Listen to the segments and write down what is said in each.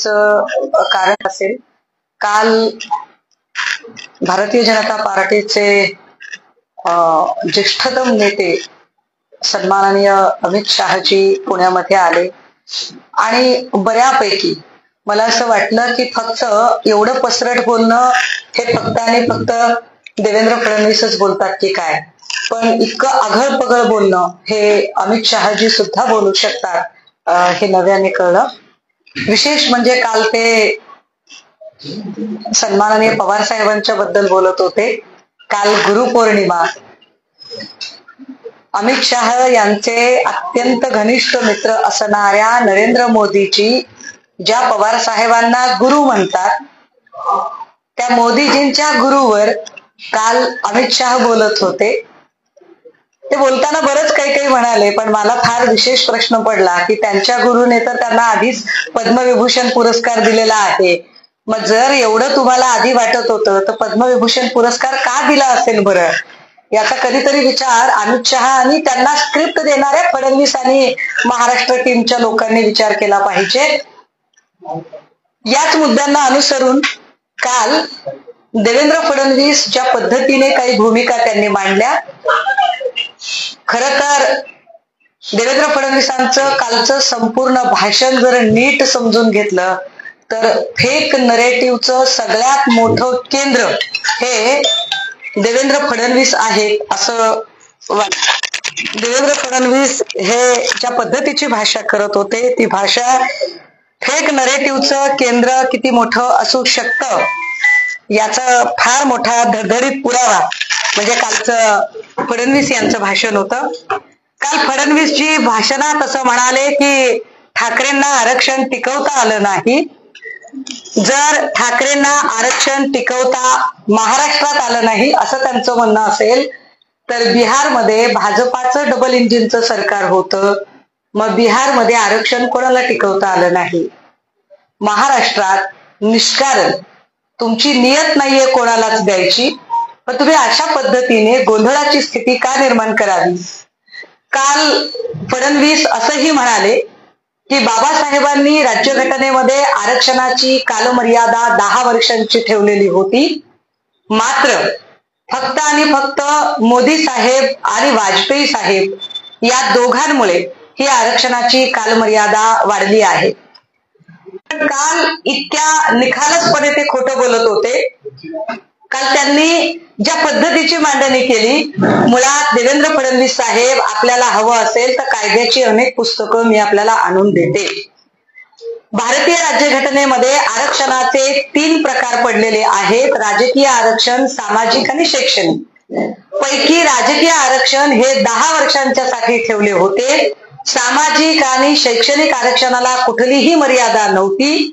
कारण असेल, काल भारतीय जनता पार्टीचे ज्येष्ठतम नेते सन्माननीय अमित शहाजी पुण्यामध्ये आले आणि बऱ्यापैकी मला असं वाटलं की फक्त एवढं पसरट बोलणं हे फक्त आणि फक्त देवेंद्र फडणवीसच बोलतात की काय, पण इतकं आघळ पगळ बोलणं हे अमित शहाजी सुद्धा बोलू शकतात हे नव्याने कळलं. विशेष म्हणजे काल ते सन्माननीय पवार साहेबांच्या बद्दल बोलत होते. काल गुरुपौर्णिमा. अमित शहा यांचे अत्यंत घनिष्ठ मित्र असणाऱ्या नरेंद्र मोदीजी ज्या पवार साहेबांना गुरु म्हणतात, त्या मोदीजींच्या गुरुवर काल अमित शहा बोलत होते. ते बोलताना बरंच काही काही म्हणाले, पण मला फार विशेष प्रश्न पडला की त्यांच्या गुरुने तर त्यांना आधीच पद्मविभूषण पुरस्कार दिलेला आहे. मग जर एवढं तुम्हाला आधी वाटत होतं तर पद्मविभूषण पुरस्कार का दिला असेल बरं, याचा कधीतरी विचार अमित शहा आणि त्यांना स्क्रिप्ट देणाऱ्या फडणवीस आणि महाराष्ट्र टीमच्या लोकांनी विचार केला पाहिजे. याच मुद्द्यांना अनुसरून काल देवेंद्र फडणवीस ज्या पद्धतीने काही भूमिका त्यांनी मांडल्या, खरं तर देवेंद्र फडणवीसांचं कालचं संपूर्ण भाषण जर नीट समजून घेतलं तर फेक नरेटिव्हचं सगळ्यात मोठं केंद्र हे देवेंद्र फडणवीस आहेत असं वाटतं. देवेंद्र फडणवीस हे ज्या पद्धतीची भाषा करत होते, ती भाषा फेक नरेटिव्हचं केंद्र किती मोठं असू शकतं याचा फार मोठा धडधडीत पुरावा म्हणजे कालचं फडणवीस यांचं भाषण होतं. काल फडणवीसजी भाषणात असं म्हणाले की ठाकरेंना आरक्षण टिकवता आलं नाही. जर ठाकरेंना आरक्षण टिकवता महाराष्ट्रात आलं नाही असं त्यांचं म्हणणं असेल तर बिहारमध्ये भाजपाचं डबल इंजिनचं सरकार होतं, मग बिहारमध्ये आरक्षण कोणाला टिकवता आलं नाही. महाराष्ट्रात निष्कारण तुमची नियत नाहीये कोणालाच द्यायची, पण तुम्ही अशा पद्धतीने गोंधळाची स्थिती का निर्माण करावी. काल फडणवीस असंही म्हणाले की बाबासाहेबांनी राज्यघटनेमध्ये आरक्षणाची कालमर्यादा 10 वर्षांची ठेवलेली होती, मात्र फक्त आणि फक्त मोदी साहेब आणि वाजपेयी साहेब या दोघांमुळे ही आरक्षणाची कालमर्यादा वाढली आहे. काल इतक्या निखालसपणे ते खोटं बोलत होते. काल त्यांनी ज्या पद्धतीची मांडणी केली, मुळात देवेंद्र फडणवीस साहेब आपल्याला हवं असेल तर कायद्याची अनेक पुस्तकं मी आपल्याला आणून देते. भारतीय राज्यघटनेमध्ये आरक्षणाचे 3 प्रकार पडलेले आहेत: राजकीय आरक्षण, सामाजिक आणि शैक्षणिक. पैकी राजकीय आरक्षण हे 10 वर्षांच्या साठी ठेवले होते. सामाजिक आणि शैक्षणिक आरक्षणाला कुठलीही मर्यादा नव्हती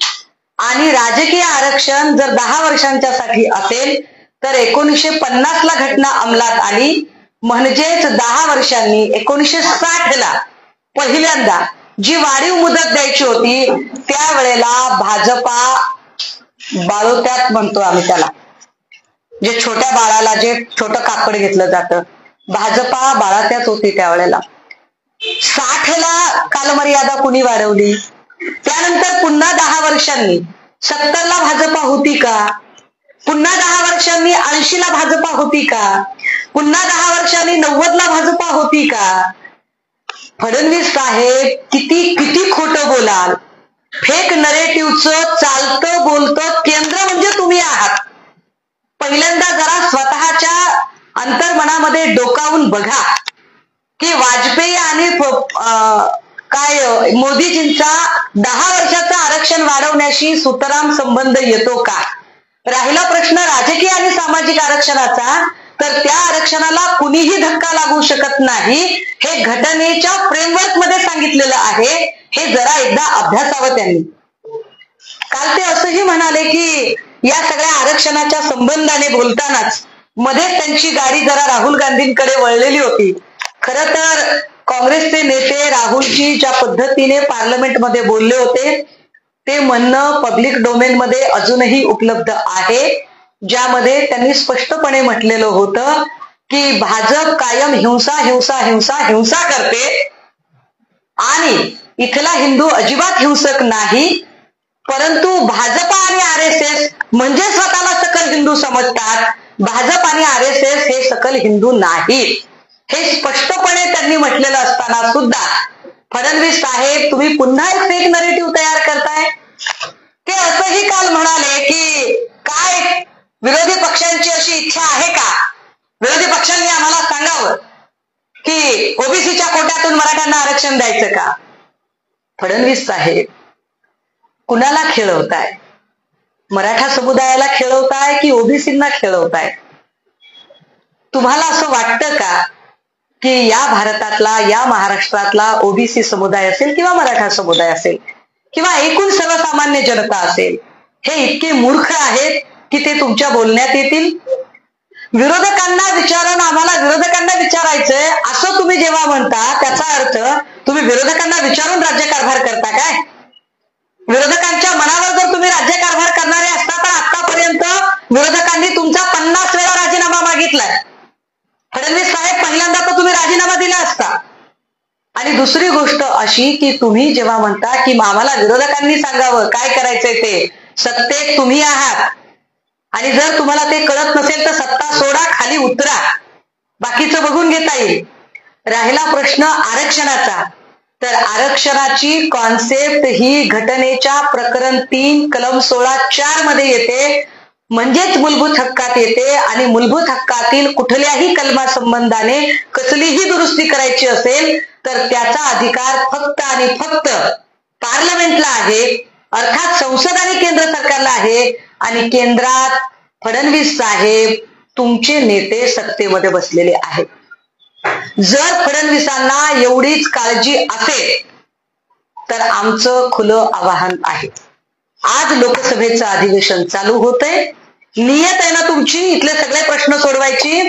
आणि राजकीय आरक्षण जर 10 वर्षांच्या साठी असेल तर 1950 ला घटना अंमलात आली, म्हणजेच 10 वर्षांनी 1960 ला पहिल्यांदा जी वाढीव मुदत द्यायची होती त्यावेळेला भाजपा बाळोत्यात म्हणतो आम्ही त्याला, जे छोट्या बाळाला जे छोटं कापड घेतलं जातं, भाजपा बाळात्यात होती त्यावेळेला. 60 ला कालमर्यादा कुणी वाढवली, त्यानंतर पुन्हा 10 वर्षांनी 70 ला भाजपा होती का, पुन्हा 10 वर्षांनी 80 ला भाजपा होती का, पुन्हा 10 वर्षांनी 90 ला भाजपा होती का. फडणवीस साहेब किती खोटं बोलाल. फेक नरेटिव्हचं चालतं बोलतं केंद्र म्हणजे तुम्ही आहात. पहिल्यांदा जरा स्वतःच्या अंतर्मनामध्ये डोकावून बघा की वाजपेयी आणि मोदीजींचा 10 वर्षाचं आरक्षण वाढवण्याशी सुतराम संबंध येतो का. राहिला प्रश्न राजकीय आणि सामाजिक आरक्षणाचा, तर त्या आरक्षणाला कुणीही धक्का लागू शकत नाही हे घटनेच्या फ्रेमवर्क मध्ये सांगितलेलं आहे. हे जरा एकदा अभ्यासावं त्यांनी. काल ते असंही म्हणाले की या सगळ्या आरक्षणाच्या संबंधाने बोलतानाच मध्ये त्यांची गाडी जरा राहुल गांधींकडे वळलेली होती. खरं तर काँग्रेसचे नेते राहुलजी ज्या पद्धतीने पार्लमेंटमध्ये बोलले होते ते म्हणणं पब्लिक डोमेन मध्ये अजूनही उपलब्ध आहे, ज्यामध्ये त्यांनी स्पष्टपणे म्हटलेलं होतं की भाजप कायम हिंसा हिंसा हिंसा हिंसा करते आणि इथला हिंदू अजिबात हिंसक नाही. परंतु भाजप आणि RSS म्हणजे स्वतःला सकल हिंदू समजतात. भाजप आणि RSS हे सकल हिंदू नाहीत हे स्पष्टपणे त्यांनी म्हटलेलं असताना सुद्धा फडणवीस साहेब तुम्ही पुन्हा एक फेक नरेटिव्ह तयार करताय. ते असंही काल म्हणाले की काय विरोधी पक्षांची अशी इच्छा आहे का, विरोधी पक्षांनी आम्हाला सांगावं की ओबीसीच्या कोट्यातून मराठ्यांना आरक्षण द्यायचं का. फडणवीस साहेब कुणाला खेळवताय, मराठा समुदायाला खेळवताय की ओबीसींना खेळवताय. तुम्हाला असं वाटतं का की या भारतातला या महाराष्ट्रातला ओबीसी समुदाय असेल किंवा मराठा समुदाय असेल किंवा एकूण सर्वसामान्य जनता असेल हे इतके मूर्ख आहेत की ते तुमच्या बोलण्यात येतील. विरोधकांना विचारून आम्हाला विरोधकांना विचारायचंय असं तुम्ही जेव्हा म्हणता त्याचा अर्थ तुम्ही विरोधकांना विचारून राज्यकारभार करता काय. विरोधकांच्या मनावर जर तुम्ही राज्यकारभार करणारे असता तर आतापर्यंत विरोधकांनी तुमचा 50 वेळा राजीनामा मागितलाय. फडणवीस साहेब पहिल्यांदा तर तुम्ही राजीनामा दिला असता. आणि दुसरी गोष्ट अशी की तुम्ही जेव्हा म्हणता की आम्हाला विरोधकांनी सांगावं काय करायचंय ते, सत्तेत तुम्ही आहात आणि जर तुम्हाला ते कळत नसेल तर सत्ता सोडा, खाली उतरा, बाकीचं बघून घेता येईल. राहिला प्रश्न आरक्षणाचा, तर आरक्षणाची कॉन्सेप्ट ही घटनेच्या प्रकरण 3 कलम 16(4) मध्ये येते, म्हणजेच मूलभूत हक्कात येते. आणि मूलभूत हक्कातील कुठल्याही कलमासंबंधाने कसलीही दुरुस्ती करायची असेल तर त्याचा अधिकार फक्त आणि फक्त पार्लमेंटला आहे, अर्थात संसद आणि केंद्र सरकारला आहे. आणि केंद्रात फडणवीस साहेब तुमचे नेते सत्तेमध्ये बसलेले आहेत. जर फडणवीसांना एवढीच काळजी असेल तर आमचं खुलं आवाहन आहे. आज लोकसभेचं अधिवेशन चालू होतंय, नियत आहे ना तुमची इथले सगळे प्रश्न सोडवायची,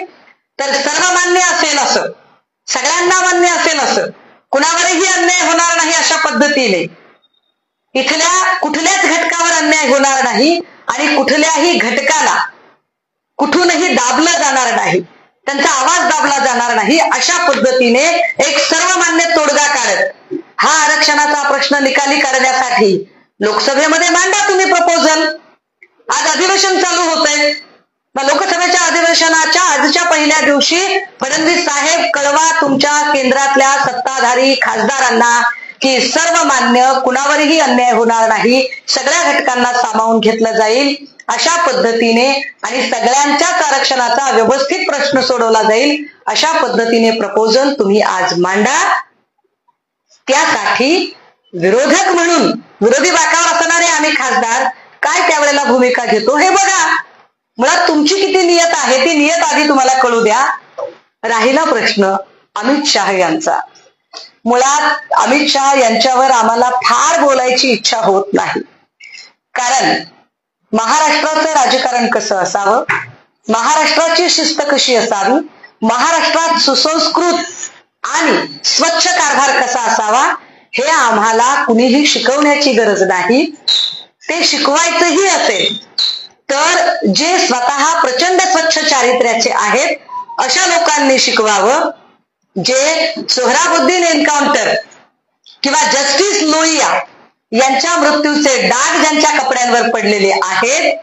तर सर्वमान्य असेल असं, सगळ्यांना मान्य असेल असं, कुणावरही अन्याय होणार नाही अशा पद्धतीने इथल्या कुठल्याच घटकावर अन्याय होणार नाही आणि कुठल्याही घटकाला कुठूनही दाबलं जाणार नाही, त्यांचा आवाज दाबला जाणार नाही अशा पद्धतीने एक सर्वमान्य तोडगा काढत हा आरक्षणाचा प्रश्न निकाली काढण्यासाठी लोकसभेमध्ये मांडा तुम्ही प्रपोजल. आज अधिवेशन चालू होतंय, लोकसभेच्या अधिवेशनाच्या आजच्या पहिल्या दिवशी फडणवीस साहेब कळवा तुमच्या केंद्रातल्या सत्ताधारी खासदारांना की सर्वमान्य कुणावरही अन्याय होणार नाही, सगळ्या घटकांना सामावून घेतलं जाईल अशा पद्धतीने आणि सगळ्यांच्याच आरक्षणाचा व्यवस्थित प्रश्न सोडवला जाईल अशा पद्धतीने प्रपोजल तुम्ही आज मांडा. त्यासाठी विरोधक म्हणून विरोधी बाकावर असणारे आम्ही खासदार काय त्यावेळेला भूमिका घेतो हे बघा. मुळात तुमची किती नियत आहे ती नियत आधी तुम्हाला कळू द्या. राहिला प्रश्न अमित शहा यांचा. मुळात अमित शहा यांच्यावर आम्हाला फार बोलायची इच्छा होत नाही, कारण महाराष्ट्राचं राजकारण कसं असावं, महाराष्ट्राची शिस्त कशी असावी, महाराष्ट्रात सुसंस्कृत आणि स्वच्छ कारभार कसा असावा हे आम्हाला कुणीही शिकवण्याची गरज नाही. ते शिकवायचंही असेल तर जे स्वतः प्रचंड स्वच्छ चारित्र्याचे आहेत अशा लोकांनी शिकवावं. जे सोहराबुद्दीन एन्काउंटर किंवा जस्टिस लोहिया यांच्या मृत्यूचे डाग ज्यांच्या कपड्यांवर पडलेले आहेत,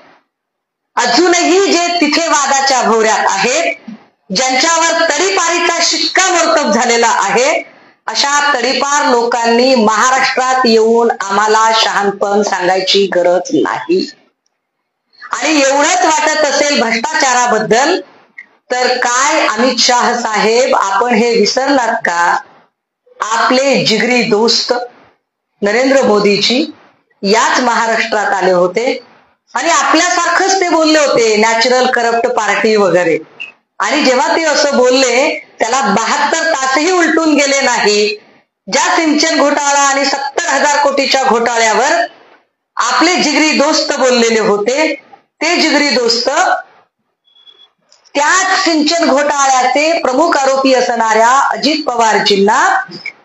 अजूनही जे तिथे वादाच्या भोवऱ्यात आहेत, ज्यांच्यावर तडीपारीचा शिक्कामोर्तब झालेला आहे, अशा तडीपार लोकांनी महाराष्ट्रात येऊन आम्हाला शहाणपण सांगायची गरज नाही. आणि एवढंच वाटत असेल भ्रष्टाचाराबद्दल तर काय अमित शाह साहेब आपण हे विसरलात का, आपले जिगरी दोस्त नरेंद्र मोदीजी याच महाराष्ट्रात आले होते आणि आपल्यासारखंच ते बोलले होते नॅचरल करप्ट पार्टी वगैरे. आणि जेव्हा ते असं बोलले त्याला 72 तासही उलटून गेले नाही. ज्या सिंचन घोटाळा आणि 70,000 कोटीच्या घोटाळ्यावर आपले जिगरी दोस्त बोललेले होते, ते जिगरी दोस्त त्याच सिंचन घोटाळ्याचे प्रमुख आरोपी असणाऱ्या अजित पवारजींना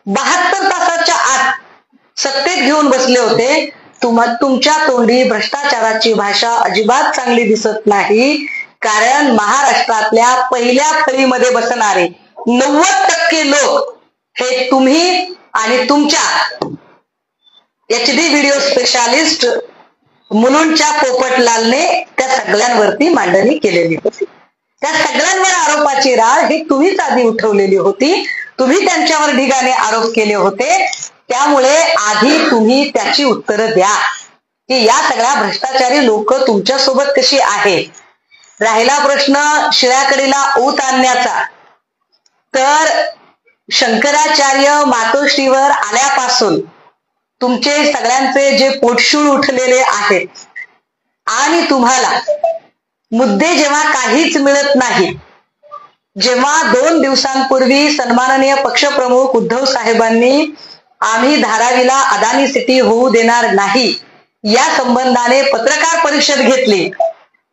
72 तासाच्या आत सत्तेत घेऊन बसले होते. तुमच्या तोंडी भ्रष्टाचाराची भाषा अजिबात चांगली दिसत नाही, कारण महाराष्ट्रातल्या पहिल्या फळीमध्ये बसणारे 90% लोक हे तुम्ही आणि तुमच्या HD व्हिडिओ स्पेशालिस्ट मुलुंडच्या पोपटलालने त्या सगळ्यांवरती मांडणी केलेली होती. त्या सगळ्यांवर आरोपाची राळ ही तुम्हीच आधी उठवलेली होती. तुम्ही त्यांच्यावर ढिगाने आरोप केले होते. त्यामुळे आधी तुम्ही त्याची उत्तरं द्या की या सगळ्या भ्रष्टाचारी लोक तुमच्या सोबत कशी आहेत. राहिला प्रश्न शिळ्याकडीला ऊत आणण्याचा, तर शंकराचार्य मातोश्रीवर आल्यापासून तुमचे सगळ्यांचे जे पोटशूळ उठलेले आहेत आणि तुम्हाला मुद्दे जेव्हा काहीच मिळत नाही, जेव्हा 2 दिवसांपूर्वी सन्माननीय पक्षप्रमुख उद्धव साहेबांनी आम्ही धारावीला अदानी सिटी होऊ देणार नाही या संबंधाने पत्रकार परिषद घेतली,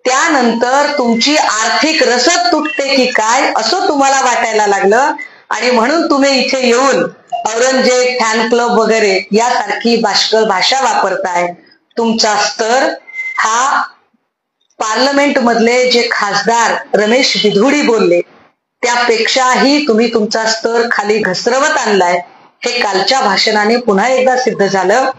त्यानंतर तुमची आर्थिक रसद तुटते की काय असं तुम्हाला वाटायला लागलं आणि म्हणून तुम्ही इथे येऊन औरंगजेब फॅन क्लब वगैरे यासारखी बाष्कळ भाषा वापरताय. तुमचा स्तर हा पार्लमेंट मधले जे खासदार रमेश बिधुडी बोलले त्यापेक्षाही तुम्ही तुमचा स्तर खाली घसरवत आणलाय. हे कालच्या भाषणाने पुन्हा एकदा सिद्ध झालं.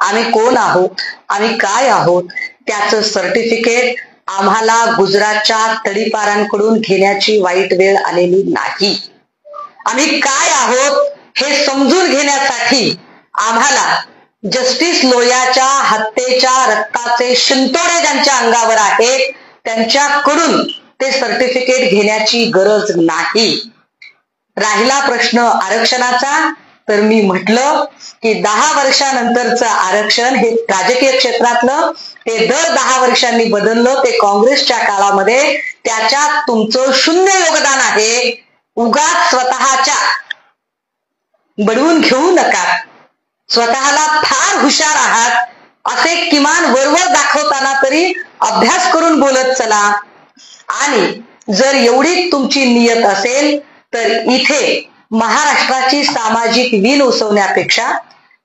आम्ही कोण आहोत, आम्ही काय आहोत त्याचं सर्टिफिकेट आम्हाला गुजरातच्या तडीपारांकडून घेण्याची वाईट वेळ आलेली नाही. आम्ही काय आहोत हे समजून घेण्यासाठी आम्हाला जस्टिस लोयाच्या हत्येच्या रक्ताचे शिंतोडे ज्यांच्या अंगावर आहेत त्यांच्याकडून ते सर्टिफिकेट घेण्याची गरज नाही. राहिला प्रश्न आरक्षणाचा, तर मी म्हटलं की 10 वर्षानंतरचं आरक्षण हे राजकीय क्षेत्रातलं ते दर 10 वर्षांनी बदललं. ते काँग्रेसच्या काळामध्ये त्याच्यात तुमचं शून्य योगदान आहे. उगाच स्वतःच्या बडवून घेऊ नका. स्वतःला फार हुशार आहात असे किमान वरवर दाखवताना तरी अभ्यास करून बोलत चला. आणि जर एवढी तुमची नियत असेल तर इथे महाराष्ट्राची सामाजिक वीण उसवण्यापेक्षा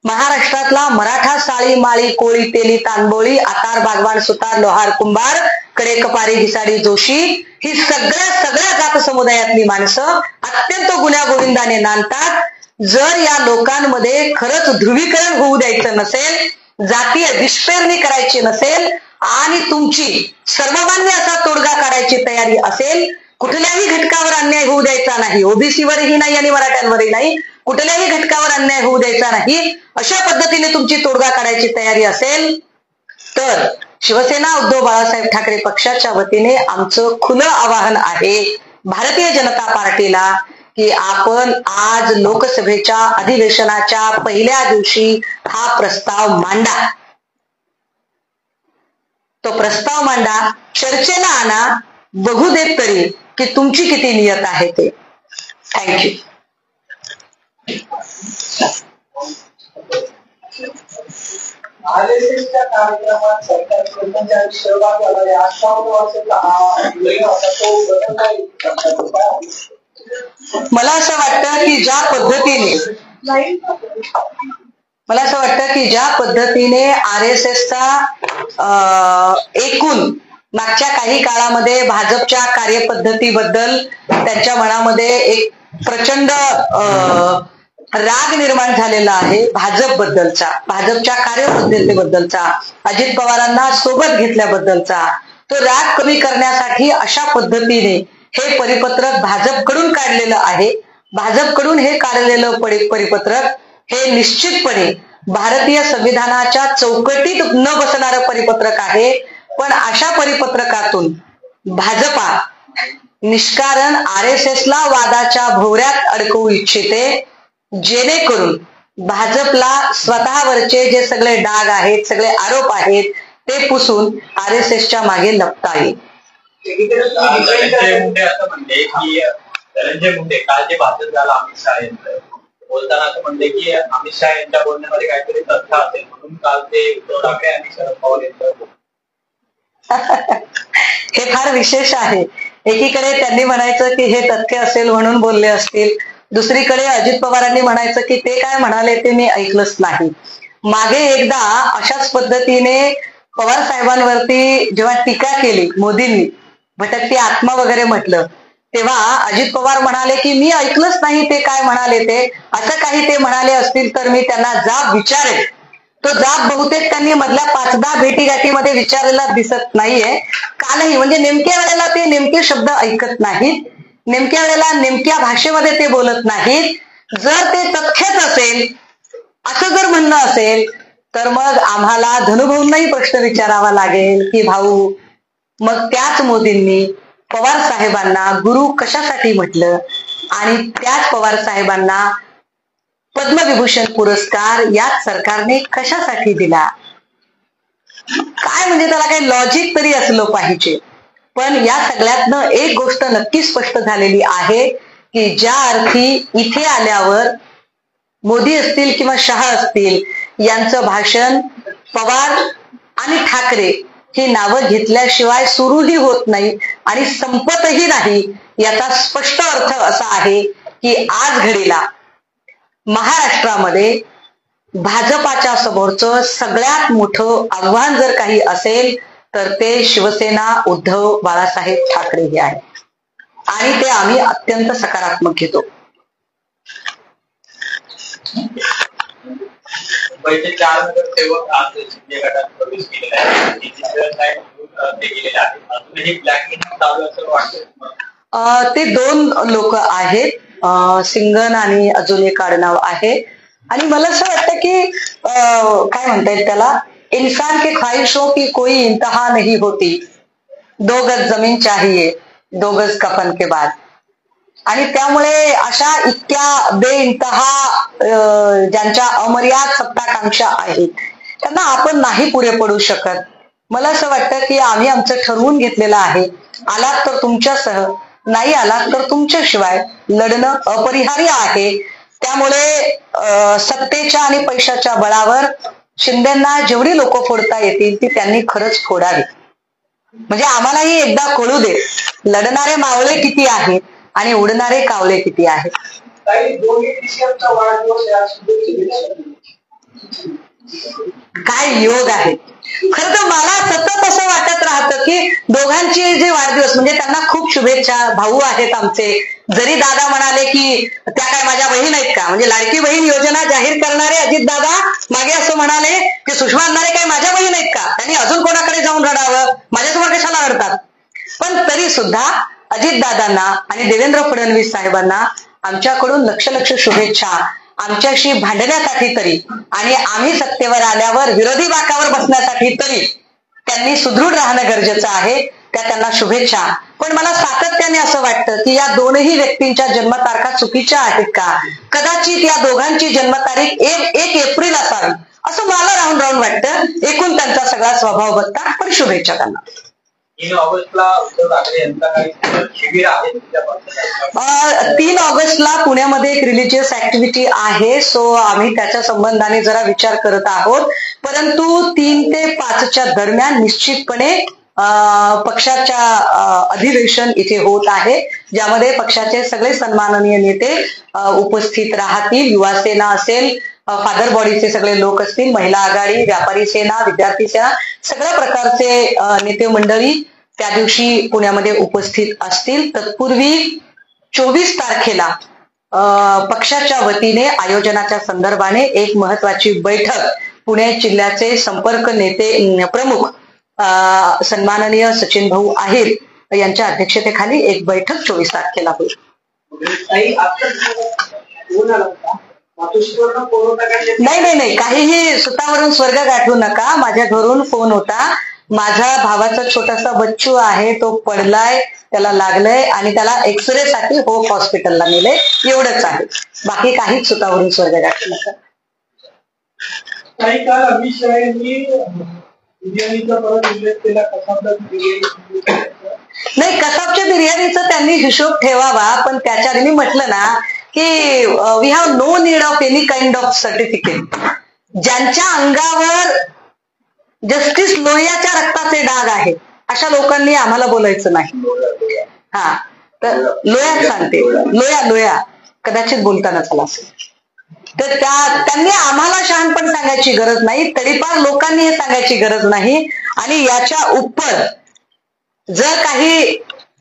महाराष्ट्रातला मराठा साळी माळी कोळी तेली तांबोळी आतार बागवान सुतार लोहार कुंभार कडे कपारी घिसाडी जोशी ही सगळ्या जात समुदायातली माणसं अत्यंत गुण्यागोविंदाने नांदतात. जर या लोकांमध्ये खरंच ध्रुवीकरण होऊ द्यायचं नसेल, जातीय विस्पेरणी करायची नसेल आणि तुमची सर्वमान्य असा तोडगा काढायची तयारी असेल, कुठल्याही घटकावर अन्याय होऊ द्यायचा नाही, ओबीसीवरही नाही आणि मराठ्यांवरही नाही, कुठल्याही घटकावर अन्याय होऊ द्यायचा नाही, अशा पद्धतीने तुमची तोडगा काढायची तयारी असेल तर शिवसेना उद्धव बाळासाहेब ठाकरे पक्षाच्या वतीने आमचं खुलं आवाहन आहे भारतीय जनता पार्टीला की आपण आज लोकसभेच्या अधिवेशनाच्या पहिल्या दिवशी हा प्रस्ताव मांडा. तो प्रस्ताव मांडा, चर्चेला आणा, बघू देत तरी की तुमची किती नियत आहे ते. थँक्यू. आरएसएसच्या कार्यक्रमात सरकारी कर्मचारी सहभाग झाला. 58 वर्षाचा मला असं वाटतं की ज्या पद्धतीने आरएसएसचा एकूण मागच्या काही काळामध्ये भाजपच्या कार्यपद्धतीबद्दल त्यांच्या मनामध्ये एक प्रचंड राग निर्माण झालेला आहे. भाजपच्या कार्यपद्धतीबद्दलचा, अजित पवारांना सोबत घेतल्याबद्दलचा तो राग कमी करण्यासाठी अशा पद्धतीने हे परिपत्रक भाजपकडून काढलेलं आहे. भाजपकडून हे काढलेलं परिपत्रक हे निश्चितपणे भारतीय संविधानाच्या चौकटीत न बसणारं परिपत्रक आहे. पण अशा परिपत्रकातून भाजपा निष्कारण आरएसएसला वादाच्या भोवऱ्यात अडकवू इच्छिते, जेणेकरून भाजपला स्वतःवरचे जे सगळे डाग आहेत, सगळे आरोप आहेत ते पुसून आरएसएसच्या मागे लपता येईल. असं म्हणते की धनंजय मुंडे काल जे भाषण झालं अमित शहा यांचं बोलताना असं म्हणते की अमित शहा यांच्या बोलण्यामध्ये काहीतरी तथ्य असेल म्हणून काल ते उद्धव ठाकरे आणि शरद पवार यांचं हे फार विशेष आहे. एकीकडे त्यांनी म्हणायचं की हे तथ्य असेल म्हणून बोलले असतील, दुसरीकडे अजित पवारांनी म्हणायचं की ते काय म्हणाले ते मी ऐकलंच नाही. मागे एकदा अशाच पद्धतीने पवार साहेबांवरती जेव्हा टीका केली मोदींनी, भटकती आत्मा वगैरे म्हटलं, तेव्हा अजित पवार म्हणाले की मी ऐकलंच नाही ते काय म्हणाले ते, असं काही ते म्हणाले असतील तर मी त्यांना जाब विचारेल. तो जाब बहुतेक त्यांनी मधल्या 5-10 भेटीगाठीमध्ये विचारलेला दिसत नाहीये. कालही म्हणजे नेमक्या वेळेला ते नेमके शब्द ऐकत नाहीत, नेमक्या वेळेला नेमक्या भाषेमध्ये ते बोलत नाहीत. जर ते तथ्यच असेल असं जर म्हणणं असेल तर मग आम्हाला धनुभाऊंनाही प्रश्न विचारावा लागेल की भाऊ, मग त्याच मोदींनी पवार साहेबांना गुरु कशासाठी म्हटलं आणि त्याच पवार साहेबांना पद्मविभूषण पुरस्कार याच सरकारने कशासाठी दिला? काय म्हणजे त्याला काही लॉजिक तरी असलं पाहिजे. पण या सगळ्यातनं एक गोष्ट नक्की स्पष्ट झालेली आहे की ज्या अर्थी इथे आल्यावर मोदी असतील किंवा शहा असतील यांचं भाषण पवार आणि ठाकरे ही नावं घेतल्याशिवाय सुरूही होत नाही आणि संपतही नाही. याचा स्पष्ट अर्थ असा आहे की आज घडीला महाराष्ट्रामध्ये भाजपाच्या समोरचं सगळ्यात मोठं आव्हान जर काही असेल तर ते शिवसेना उद्धव बाळासाहेब ठाकरे हे आहे आणि ते आम्ही अत्यंत सकारात्मक घेतो. मुंबईचे 4 नगरसेवक आज शिंदे गटात प्रवेश केलेला आहे. ते गेलेले आहेत. अजूनही ब्लॅकमेलिंग चालू असं वाटतं. ते 2 लोक आहेत, सिंगन आणि अजून एक आडनाव आहे. आणि मला असं वाटतं की काय म्हणता येईल त्याला, इंसान के ख्वाहिशों की कोई इंतहा नहीं होती, 2 गज जमीन चाहिए 2 गज कफन के बाद. आणि त्यामुळे अशा इतक्या बेइंतहा ज्यांच्या अमर्याद सत्ताकांक्षा आहेत त्यांना आपण नाही पुरे पडू शकत. मला असं वाटतं की आम्ही आमचं ठरवून घेतलेलं आहे. आलात तर तुमच्यासह, नाही आलात तर तुमच्याशिवाय लढणं अपरिहार्य आहे. त्यामुळे सत्तेच्या आणि पैशाच्या बळावर शिंदेंना जेवढी लोक फोडता येतील ती त्यांनी खरंच फोडावी. म्हणजे आम्हालाही एकदा कळू दे लढणारे मावळे किती आहेत आणि उडणारे कावळे किती आहेत. काय योग आहे. खरं तर मला सतत असं वाटत राहतं की दोघांचे जे वाढदिवस म्हणजे त्यांना खूप शुभेच्छा. भाऊ आहेत आमचे. जरी दादा म्हणाले की त्या काय माझ्या बहीण आहेत का, म्हणजे लाडकी बहीण योजना जाहीर करणारे अजित दादा मागे असं म्हणाले की सुषमा अंधारे काय माझ्या बहीण आहेत का, त्यांनी अजून कोणाकडे जाऊन रडावं, माझ्यासमोर कशाला रडतात. पण तरी सुद्धा अजितदादांना आणि देवेंद्र फडणवीस साहेबांना आमच्याकडून लक्ष शुभेच्छा. आमच्याशी भांडण्यासाठी तरी आणि आम्ही सत्तेवर आल्यावर विरोधी बाकावर बसण्यासाठी तरी त्यांनी सुदृढ राहणं गरजेचं आहे. त्या त्यांना शुभेच्छा. पण मला सातत्याने असं वाटतं की या दोनही व्यक्तींच्या जन्मतारखा चुकीच्या आहेत का. कदाचित या दोघांची जन्मतारीख 1 एप्रिल असावी असं मला राहून वाटतं. एकूण त्यांचा सगळा स्वभाव बघता. पण शुभेच्छा त्यांना. 3 ऑगस्टला उद्धव ठाकरे यांचा काही शिबिर आहे. 3 ऑगस्टला पुण्यामध्ये एक रिलिजियस ऍक्टिव्हिटी आहे. सो आम्ही त्याच्या संबंधाने जरा विचार करत आहोत. परंतु 3 ते 5च्या दरम्यान निश्चितपणे पक्षाच्या अधिवेशन इथे होत आहे, ज्यामध्ये पक्षाचे सगळे सन्माननीय नेते उपस्थित राहतील. युवा सेना असेल, फादर बॉडीचे सगळे लोक असतील, महिला आघाडी, व्यापारी सेना, विद्यार्थी सेना, सगळ्या प्रकारचे नेते मंडळी त्या दिवशी पुण्यामध्ये उपस्थित असतील. तत्पूर्वी 24 तारखेला पक्षाच्या वतीने आयोजनाच्या संदर्भाने एक महत्वाची बैठक पुणे जिल्ह्याचे संपर्क नेते प्रमुख सन्माननीय सचिन भाऊ आहेर यांच्या अध्यक्षतेखाली एक बैठक 24 तारखेला होईल. नाही, काहीही सुतावरून स्वर्ग गाठवू नका. माझ्या घरून फोन होता. माझा भावाचा छोटासा बच्चू आहे, तो पडलाय, त्याला लागलंय आणि त्याला एक्सरे साठी होप हॉस्पिटलला नेले. एवढंच आहे. बाकी काहीच सुतावरून स्वर्ग गाठवू नका. काही काल अमित शहा यांनी बिर्याणीचा परत उल्लेख केला. नाही, कसाबच्या बिर्याणीचा त्यांनी हिशोब ठेवावा. पण त्याच्या आधी मी म्हटलं ना की we have no need of any kind of certificate. ज्यांच्या अंगावर जस्टिस लोहियाच्या रक्ताचे डाग आहेत अशा लोकांनी आम्हाला बोलायचं नाही. हा, तर लोया सांगते, लोया कदाचित बोलताना चला असेल. तर त्यांनी आम्हाला शहाणपण सांगायची गरज नाही, तडीपार लोकांनी हे सांगायची गरज नाही. आणि याच्या उपर जर काही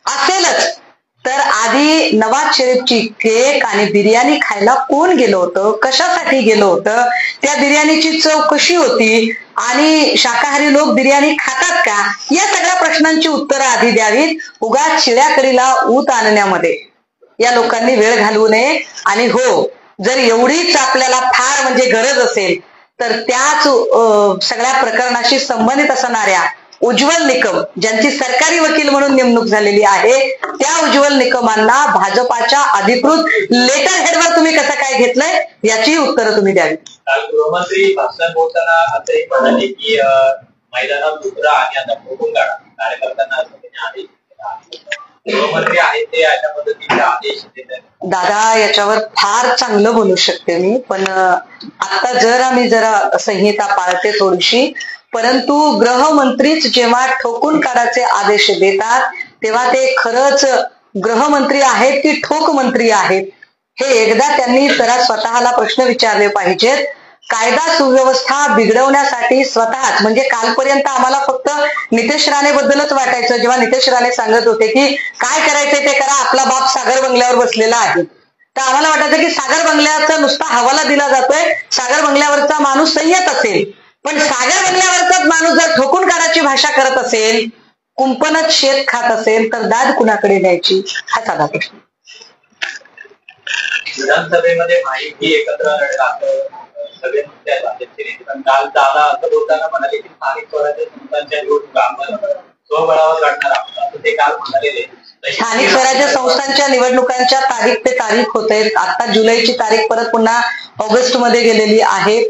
असेलच तर आधी नवाज शरीफची केक आणि बिर्याणी खायला कोण गेलं होतं, कशासाठी गेलं होतं, त्या बिर्याणीची चव कशी होती आणि शाकाहारी लोक बिर्याणी खातात का, या सगळ्या प्रश्नांची उत्तरं आधी द्यावीत. उगाच शिळ्याकडीला ऊत आणण्यामध्ये या लोकांनी वेळ घालवू नये. आणि हो, जर एवढीच आपल्याला फार म्हणजे गरज असेल तर त्याच सगळ्या प्रकरणाशी संबंधित असणाऱ्या उज्ज्वल निकम, ज्यांची सरकारी वकील म्हणून नेमणूक झालेली आहे, त्या उज्ज्वल निकमांना भाजपाच्या अधिकृत लेटर हेडवर तुम्ही कसं काय घेतलंय याची उत्तरं तुम्ही द्यावी. काल गृहमंत्री भाषण बोलताना असंही म्हणाले की मैदानात उतरा आणि आता ठोकून काढा कार्यकर्त्यांना, असं त्यांनी आदेश दिला. गृहमंत्री आहेत ते अशा पद्धतीचे आदेश देत. दादा, याच्यावर फार चांगलं बोलू शकते मी, पण आता आम्ही जरा संहिता पाळते थोडीशी, परंतु गृहमंत्रीच जेव्हा ठोकून काढायचे आदेश देतात तेव्हा ते खरंच गृहमंत्री आहेत की ठोक मंत्री आहेत हे एकदा त्यांनी जरा स्वतःला प्रश्न विचारले पाहिजेत. कायदा सुव्यवस्था बिघडवण्यासाठी स्वतःच, म्हणजे कालपर्यंत आम्हाला फक्त नितेश राणे बद्दलच वाटायचं, जेव्हा नितेश राणे सांगत होते की काय करायचंय ते करा, आपला बाप सागर बंगल्यावर बसलेला आहे, तर आम्हाला वाटायचं की सागर बंगल्याचा नुसता हवाला दिला जातोय, सागर बंगल्यावरचा माणूस संयत असेल, पण सागर बंगल्यावरचाच माणूस जर ठोकून काढायची भाषा करत असेल, कुंपणच शेत खात असेल, तर दाद कुणाकडे द्यायची, हा साधा प्रश्न. विधानसभेमध्ये माहिती एकत्र सगळे मुद्दे आहेत, पण काल दादा असं बोलताना म्हणाले की स्थानिक स्वराज्य संस्थांच्या निवडणुका स्वबळावर लढणार आहोत, असं ते काल म्हणालेले. स्थानिक स्वराज्य संस्थांच्या निवडणुकांच्या तारीख ते तारीख होते. आता जुलैची तारीख परत पुन्हा ऑगस्ट मध्ये गेलेली आहे.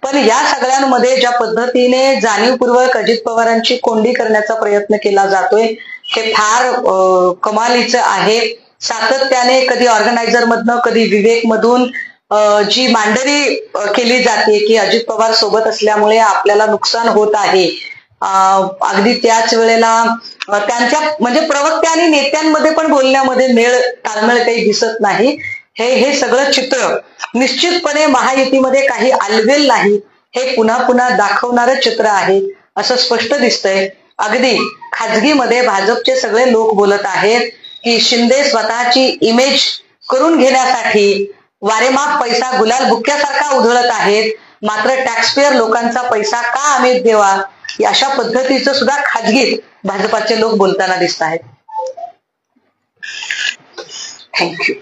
पण या सगळ्यांमध्ये ज्या पद्धतीने जाणीवपूर्वक अजित पवारांची कोंडी करण्याचा प्रयत्न केला जातोय हे फार कमालीचं आहे. सातत्याने कधी ऑर्गनायझर मधनं कधी विवेक मधून जी मांडणी केली जाते की अजित पवार सोबत असल्यामुळे आपल्याला नुकसान होत आहे, अगदी त्याच वेळेला त्यांच्या म्हणजे प्रवक्त्या आणि नेत्यांमध्ये पण बोलण्यामध्ये ताळमेळ काही दिसत नाही. हे सगळं चित्र निश्चितपणे महायुतीमध्ये काही आलबेल नाही हे पुन्हा पुन्हा दाखवणारं चित्र आहे असं स्पष्ट दिसतंय. अगदी खाजगीमध्ये भाजपचे सगळे लोक बोलत आहेत की शिंदे स्वतःची इमेज करून घेण्यासाठी वारेमाप पैसा गुलाल बुक्क्यासारखा उधळत आहेत, मात्र टॅक्सपेयर लोकांचा पैसा का आम्ही देवा, अशा पद्धतीचं सुद्धा खाजगीत भाजपाचे लोक बोलताना दिसत आहेत. थँक्यू.